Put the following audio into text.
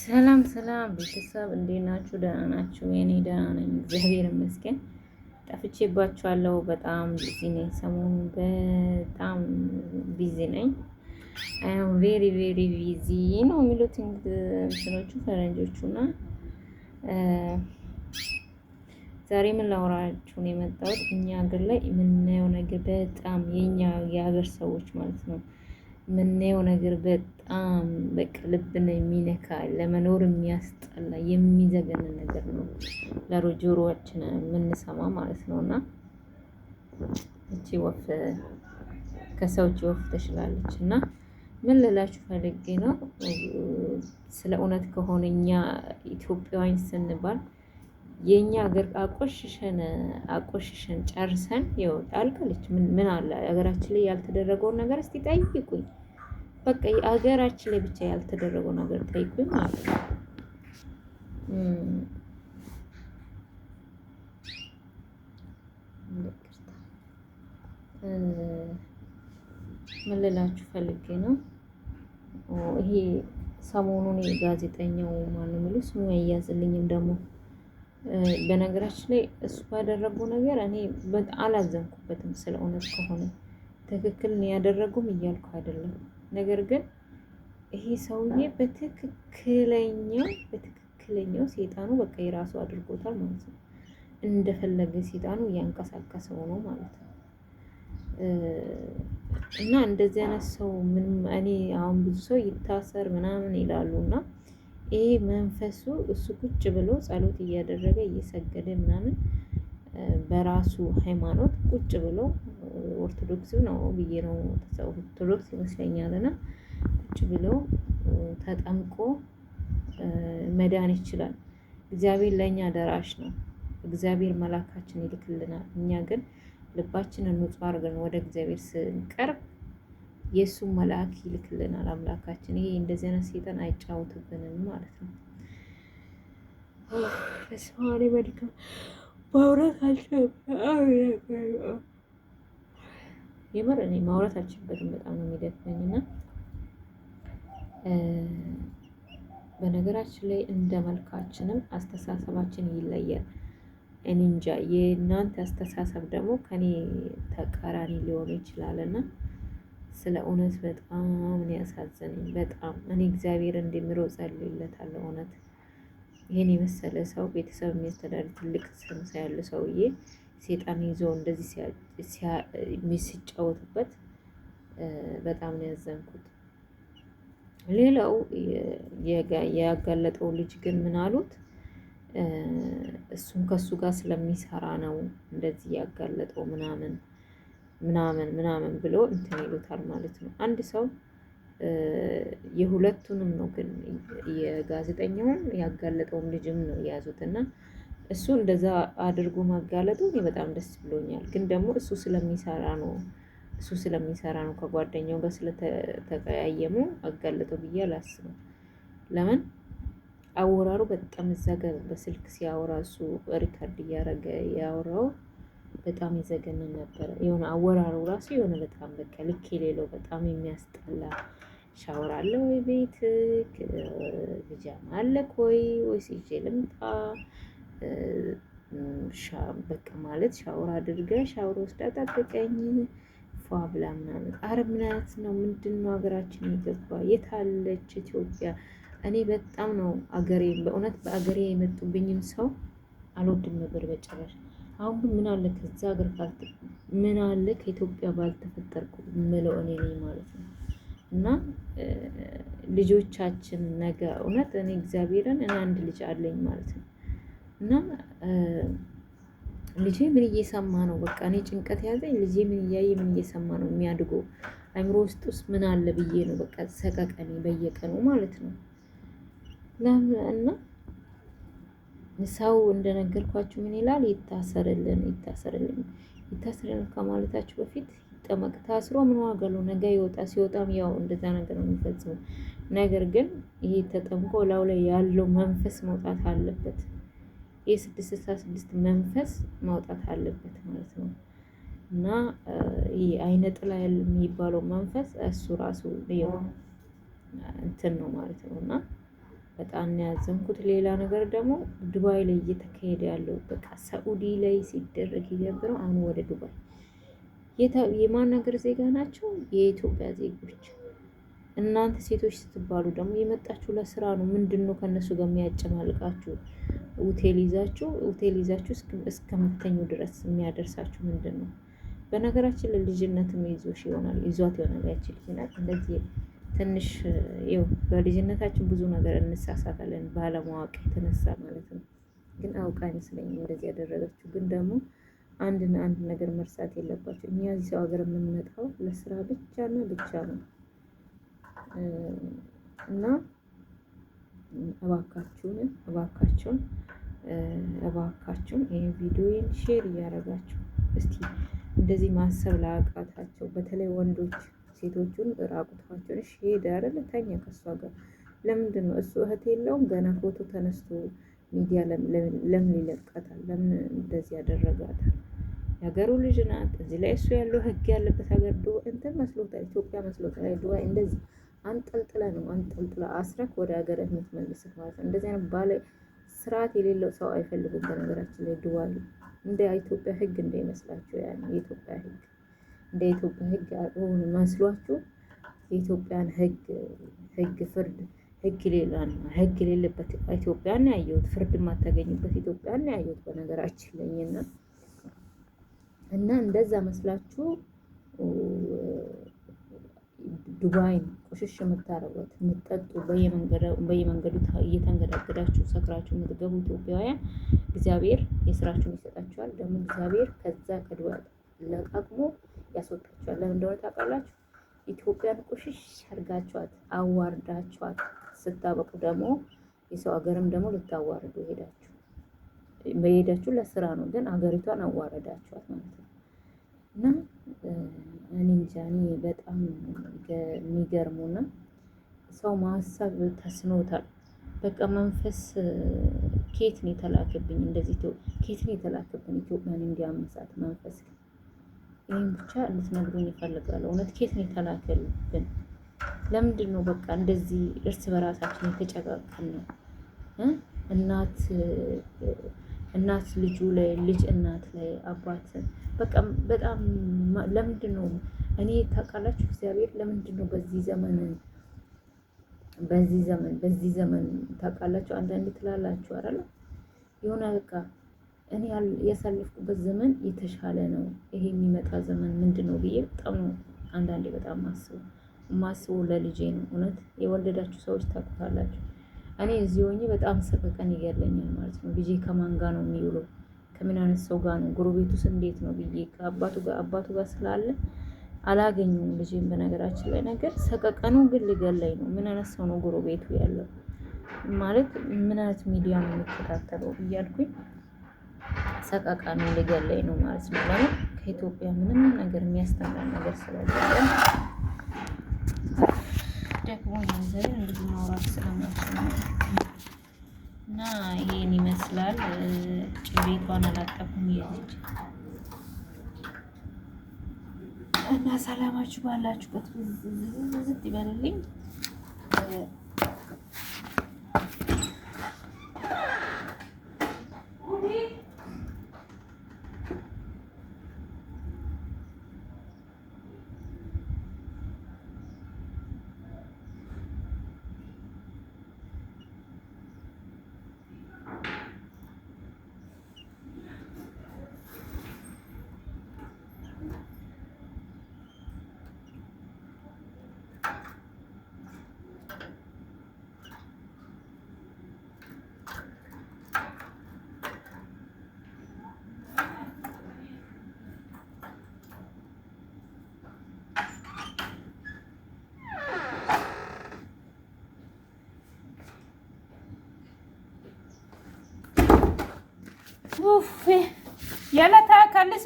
ሰላም ሰላም ቤተሰብ እንዴት ናችሁ? ደህና ናችሁ? የኔ ደህና ነኝ፣ እግዚአብሔር ይመስገን። ጠፍቼባችኋለሁ። በጣም ቢዚ ነኝ፣ ሰሞኑን በጣም ቢዚ ነኝ። አም ቬሪ ቬሪ ቢዚ ነው የሚሉት እንትኖቹ ፈረንጆቹ እና ዛሬ ምን ላወራችሁ ነው የመጣሁት። እኛ ሀገር ላይ የምናየው ነገር በጣም የኛ የሀገር ሰዎች ማለት ነው የምናየው ነገር በጣም በቃ ልብን የሚነካ ለመኖር የሚያስጠላ የሚዘገንን ነገር ነው ለጆሮአችን የምንሰማ ማለት ነው። እና እቺ ወፍ ከሰው እጅ ወፍ ትችላለች። እና ምን ልላችሁ ፈልጌ ነው፣ ስለ እውነት ከሆነ እኛ ኢትዮጵያውያን ስንባል የኛ ሀገር አቆሽሸን ጨርሰን አልቀለች። ምን አለ ሀገራችን ላይ ያልተደረገውን ነገር እስቲ ጠይቁኝ። በቃ ሀገራችን ላይ ብቻ ያልተደረገው ነገር ጠይቁኝ ማለት ነው። ምን ልላችሁ ፈልጌ ነው፣ ይሄ ሰሞኑን ጋዜጠኛው ማነው የሚሉት ስሙ አይያዝልኝም ደግሞ በነገራችን ላይ እሱ ባደረገው ነገር እኔ በጣም አላዘንኩበትም። ስለ እውነት ከሆነ ትክክል ነው ያደረጉም እያልኩ አይደለም። ነገር ግን ይሄ ሰውዬ በትክክለኛው ሴጣኑ በቃ የራሱ አድርጎታል ማለት ነው። እንደፈለገ ሴጣኑ እያንቀሳቀሰው ነው ማለት ነው። እና እንደዚህ አይነት ሰው ምንም እኔ አሁን ብዙ ሰው ይታሰር ምናምን ይላሉ እና ይሄ መንፈሱ እሱ ቁጭ ብሎ ጸሎት እያደረገ እየሰገደ ምናምን በራሱ ሃይማኖት ቁጭ ብሎ ኦርቶዶክስ ነው ብዬ ነው ኦርቶዶክስ ይመስለኛል። እና ቁጭ ብሎ ተጠምቆ መዳን ይችላል። እግዚአብሔር ለእኛ ደራሽ ነው። እግዚአብሔር መላካችን ይልክልናል። እኛ ግን ልባችንን ንጹህ አድርገን ወደ እግዚአብሔር ስንቀርብ የእሱን መልአክ ይልክልናል አምላካችን። ይሄ እንደዚህ አይነት ሴጣን አይጫወትብንም ማለት ነው። በስማኔ በድካም ማውራት አልችልም። የምር እኔ ማውራት አልችልበትም። በጣም ነው የሚደክመኝ። እና በነገራችን ላይ እንደ መልካችንም አስተሳሰባችን ይለያል። እኔ እንጃ የእናንተ አስተሳሰብ ደግሞ ከኔ ተቃራኒ ሊሆን ይችላል። እና ስለ እውነት በጣም ነው ያሳዘነኝ። በጣም እኔ እግዚአብሔር እንዲምረው ጸልይለታለሁ። እውነት ይሄን የመሰለ ሰው ቤተሰብ የሚያስተዳድር ትልቅ ስም ያለ ሰውዬ ሴጣን ይዞ እንደዚህ ሲጫወትበት በጣም ነው ያዘንኩት። ሌላው ያጋለጠው ልጅ ግን ምን አሉት? እሱም ከሱ ጋር ስለሚሰራ ነው እንደዚህ ያጋለጠው ምናምን ምናምን ምናምን ብሎ እንትን ይሉታል ማለት ነው። አንድ ሰው የሁለቱንም ነው ግን የጋዜጠኛውን ያጋለጠውን ልጅም ነው የያዙት። እና እሱ እንደዛ አድርጎ ማጋለጡ እኔ በጣም ደስ ብሎኛል። ግን ደግሞ እሱ ስለሚሰራ ነው ከጓደኛው ጋር ስለተቀያየሙ አጋለጠው ብዬ አላስብም። ለምን አወራሩ በጣም እዛ ጋር በስልክ ሲያወራ እሱ ሪከርድ እያደረገ ያወራው በጣም ይዘገንን ነበረ። የሆነ አወራሩ ራሱ የሆነ በጣም በቃ ልክ የሌለው በጣም የሚያስጠላ። ሻወር አለ ወይ ቤት ቢጃማ አለክ ወይስ ይዤ ልምጣ? በቃ ማለት ሻወር አድርገህ ሻወር ወስዳ ጠብቀኝ ፏ ብላ ምናምን። አረ ምን አይነት ነው? ምንድን ነው ሀገራችን የገባ? የት አለች ኢትዮጵያ? እኔ በጣም ነው አገሬን በእውነት በአገሬ የመጡብኝም ሰው አልወድም ነበር በጭራሽ። አሁን ግን ምን አለ ከዛ ሀገር ምን አለ ከኢትዮጵያ ባልተፈጠርኩ ምለው እኔ ነኝ ማለት ነው። እና ልጆቻችን ነገ እውነት እኔ እግዚአብሔርን እኔ አንድ ልጅ አለኝ ማለት ነው። እና ልጄ ምን እየሰማ ነው? በቃ እኔ ጭንቀት ያዘኝ። ልጄ ምን እያየ ምን እየሰማ ነው የሚያድገው? አይምሮ ውስጥ ምን አለ ብዬ ነው በቃ ሰቀቀኔ በየቀኑ ማለት ነው። እና ሰው እንደነገርኳችሁ ምን ይላል? ይታሰርልን ከማለታችሁ በፊት ይጠመቅ። ታስሮ ምን ዋጋ አለው? ነገ ይወጣ። ሲወጣም ያው እንደዛ ነገር ነው የሚፈጽመው። ነገር ግን ይሄ ተጠምቆ ላው ላይ ያለው መንፈስ መውጣት አለበት። የ666 መንፈስ ማውጣት አለበት ማለት ነው። እና ይሄ አይነ ጥላ የሚባለው መንፈስ እሱ ራሱ እንትን ነው ማለት ነው። እና በጣም ያዘንኩት። ሌላ ነገር ደግሞ ዱባይ ላይ እየተካሄደ ያለው በቃ ሳኡዲ ላይ ሲደረግ የነበረው አሁን ወደ ዱባይ የማን ሀገር ዜጋ ናቸው? የኢትዮጵያ ዜጎች። እናንተ ሴቶች ስትባሉ ደግሞ የመጣችሁ ለስራ ነው። ምንድን ነው ከእነሱ ጋር የሚያጨማልቃችሁ? ሆቴል ይዛችሁ እስከምተኙ ድረስ የሚያደርሳችሁ ምንድን ነው? በነገራችን ለልጅነትም ይዞሽ ይዟት ይሆናል ያቺ ልጅ ናት። እንደዚህ ትንሽ ይኸው በልጅነታችን ብዙ ነገር እንሳሳታለን ባለማወቅ የተነሳ ማለት ነው። ግን አውቃ አይመስለኝም እንደዚህ ያደረገችው። ግን ደግሞ አንድ ነገር መርሳት የለባቸው። እኛ እዚህ ሰው ሀገር የምንመጣው ለስራ ብቻና ብቻ ነው እና እባካችሁን ይሄን ቪዲዮን ሼር እያደረጋችሁ እስቲ እንደዚህ ማሰብ ላቃታቸው በተለይ ወንዶች ሴቶቹን ራቁታቸውን ሄደ አይደል ተኛ ከሷ ጋር ለምንድን ነው እሱ እህት የለውም? ገና ፎቶ ተነስቶ ሚዲያ ለምን ይለቃታል? ለምን እንደዚህ ያደረጋታል? የሀገሩ ልጅ ናት። እዚህ ላይ እሱ ያለው ህግ ያለበት ሀገር እንትን መስሎታል፣ ኢትዮጵያ መስሎታል። ዱባይ እንደዚህ አንጠልጥላ አስረክ ወደ ሀገር የምትመልስህ ማለት ነው። እንደዚህ አይነት ባለ ስርዓት የሌለው ሰው አይፈልጉም። በነገራችን ላይ ዱባይ እንደ ኢትዮጵያ ህግ እንዳይመስላችሁ፣ ያን የኢትዮጵያ ህግ እንደ ኢትዮጵያ ህግ ሆነ መስሏችሁ የኢትዮጵያን ህግ ፍርድ ህግ የሌለበት ኢትዮጵያን ያየሁት፣ ፍርድ የማታገኝበት ኢትዮጵያን ያየሁት በነገራችን ላይ እና እንደዛ መስላችሁ ዱባይን ቁሽሽ የምታረጉት የምትጠጡ በየመንገዱ እየተንገዳገዳችሁ ሰክራችሁ የምትገቡ ኢትዮጵያውያን እግዚአብሔር የስራችሁን ይሰጣችኋል። ደግሞ እግዚአብሔር ከዛ ከዱባይ ለቃቅሞ ያስወጣችኋል። ለምን እንደሆነ ታውቃላችሁ? ኢትዮጵያን ቁሽሽ አድርጋችኋት አዋርዳችኋት ስታበቁ ደግሞ የሰው ሀገርም ደግሞ ልታዋርዱ ሄዳችሁ ለስራ ነው፣ ግን አገሪቷን አዋረዳችኋት ማለት ነው። እና እኔ እንጃ በጣም የሚገርሙና ሰው ማሰብ ተስኖታል። በቃ መንፈስ ኬት ነው የተላከብኝ? እንደዚህ ኬት ነው የተላከብኝ? ኢትዮጵያን እንዲያመሳት መንፈስ ይህን ብቻ እንድትነግሩኝ ይፈልጋለሁ። እውነት ኬት ነው የተላከልብን? ለምንድን ነው በቃ እንደዚህ እርስ በራሳችን የተጨቃቀን ነው? እናት ልጁ ላይ፣ ልጅ እናት ላይ፣ አባት በቃ በጣም ለምንድን ነው እኔ ታውቃላችሁ፣ እግዚአብሔር ለምንድን ነው በዚህ ዘመን ታውቃላችሁ፣ አንዳንዴ ትላላችሁ አይደል የሆነ በቃ እኔ ያሳለፍኩበት ዘመን የተሻለ ነው፣ ይሄ የሚመጣ ዘመን ምንድን ነው ብዬ በጣም ነው አንዳንዴ በጣም ማስበው ለልጄ ነው። እውነት የወለዳችሁ ሰዎች ታውቁታላችሁ። እኔ እዚህ ሆኜ በጣም ሰቀቀን ይገለኛል ማለት ነው። ልጄ ከማን ጋር ነው የሚውለው? ከምን አይነት ሰው ጋር ነው? ጎረቤቱስ እንዴት ነው ብዬ አባቱ ጋር ስላለ አላገኘውም ልጄን። በነገራችን ላይ ነገር ሰቀቀኑ ግን ሊገለኝ ነው። ምን አይነት ሰው ነው ጎረቤቱ ያለው ማለት ምን አይነት ሚዲያ ነው የሚከታተለው እያልኩኝ ሰቀቀኑ ሊገለኝ ነው ማለት ነው። ለምን ከኢትዮጵያ ምንም ነገር የሚያስተምረን ነገር ስለሌለ ደግሞ ገንዘብን እንደዚህ ማውራት ስለማልችል እና ይሄን ይመስላል። ጭቤቷን አላጠፉም ይያለች እና ሰላማችሁ ባላችሁበት ዝት ይበልልኝ። يلا تعال كلس